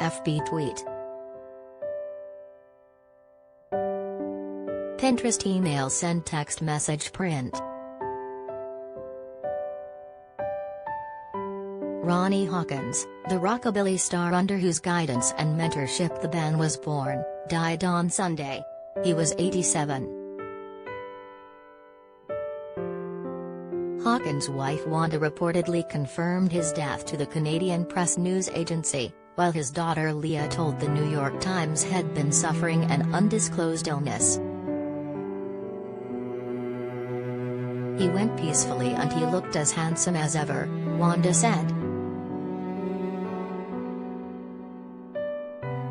FB tweet. Pinterest email send text message print. Ronnie Hawkins, the Rockabilly star under whose guidance and mentorship the band was born, died on Sunday. He was 87. Hawkins' wife Wanda reportedly confirmed his death to the Canadian press news agency, while his daughter Leah told the New York Times had been suffering an undisclosed illness. "He went peacefully and he looked as handsome as ever," Wanda said.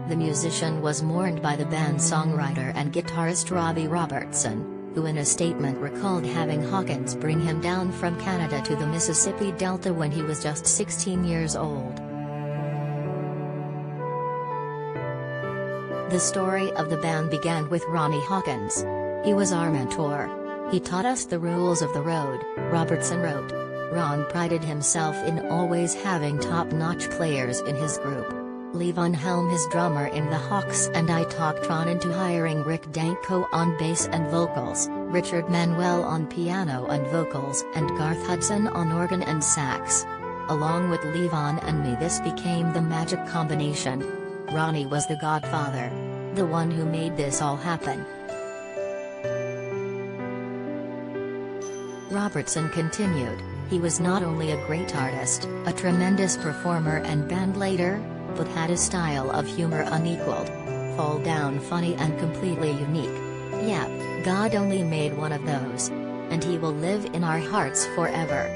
The musician was mourned by the band's songwriter and guitarist Robbie Robertso, who in a statement recalled having Hawkins bring him down from Canada to the Mississippi Delta when he was just 16 years old. The story of the band began with Ronnie Hawkins. "He was our mentor. He taught us the rules of the road," Robertson wrote. Ron prided himself in always having top-notch players in his group. Leah Van Helm, his drummer in the Hawks, and I talked Ron into hiring Rick Danko on bass and vocals, Richard Manuel on piano and vocals, and Garth Hudson on organ and sax. Along with Leah Van and me, this became the magic combination. Ronnie was the godfather. The one who made this all happen. Robertson continued, "He was not only a great artist, a tremendous performer and bandleader, but had a style of humor unequaled. Fall down funny and completely unique. Yep, God only made one of those. And he will live in our hearts forever."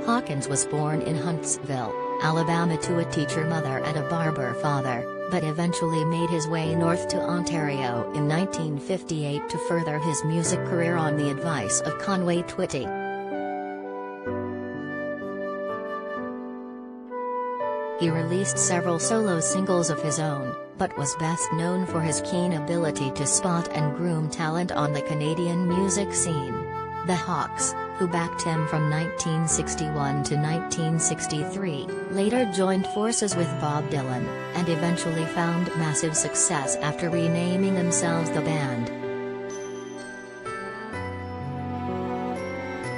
Hawkins was born in Huntsville, Alabama to a teacher mother and a barber father, but eventually made his way north to Ontario in 1958 to further his music career on the advice of Conway Twitty. He released several solo singles of his own, but was best known for his keen ability to spot and groom talent on the Canadian music scene. The Hawks, who backed him from 1961 to 1963, later joined forces with Bob Dylan, and eventually found massive success after renaming themselves the Band.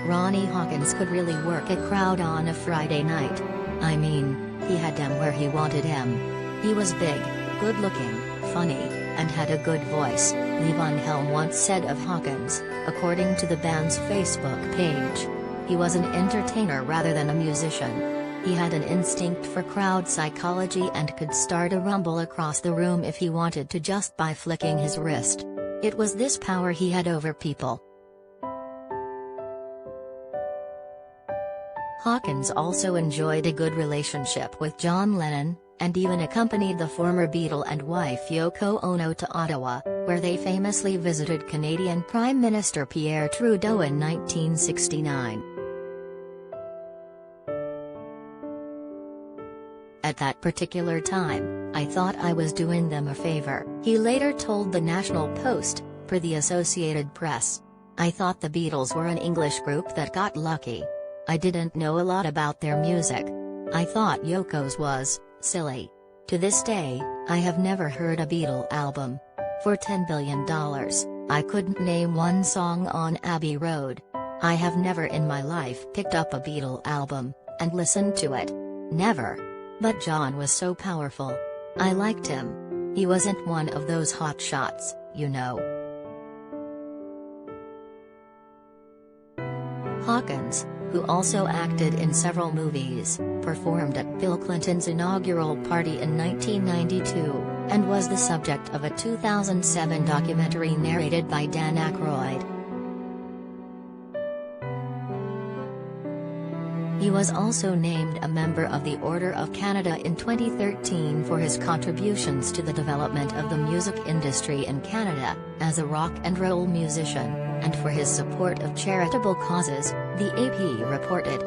Ronnie Hawkins could really work a crowd on a Friday night. I mean, he had them where he wanted him. He was big, good-looking, funny, and had a good voice, Leah Van Helm once said of Hawkins, according to the band's Facebook page. He was an entertainer rather than a musician. He had an instinct for crowd psychology and could start a rumble across the room if he wanted to just by flicking his wrist. It was this power he had over people. Hawkins also enjoyed a good relationship with John Lennon, and even accompanied the former Beatle and wife Yoko Ono to Ottawa, where they famously visited Canadian Prime Minister Pierre Trudeau in 1969. "At that particular time, I thought I was doing them a favor," he later told the National Post, per the Associated Press. "I thought the Beatles were an English group that got lucky. I didn't know a lot about their music. I thought Yoko's was silly. To this day, I have never heard a Beatle album. For $10 billion, I couldn't name one song on Abbey Road. I have never in my life picked up a Beatle album and listened to it. Never. But John was so powerful. I liked him. He wasn't one of those hot shots, you know." Hawkins, who also acted in several movies, performed at Bill Clinton's inaugural party in 1992, and was the subject of a 2007 documentary narrated by Dan Aykroyd. He was also named a member of the Order of Canada in 2013 for his contributions to the development of the music industry in Canada, as a rock and roll musician, and for his support of charitable causes, the AP reported.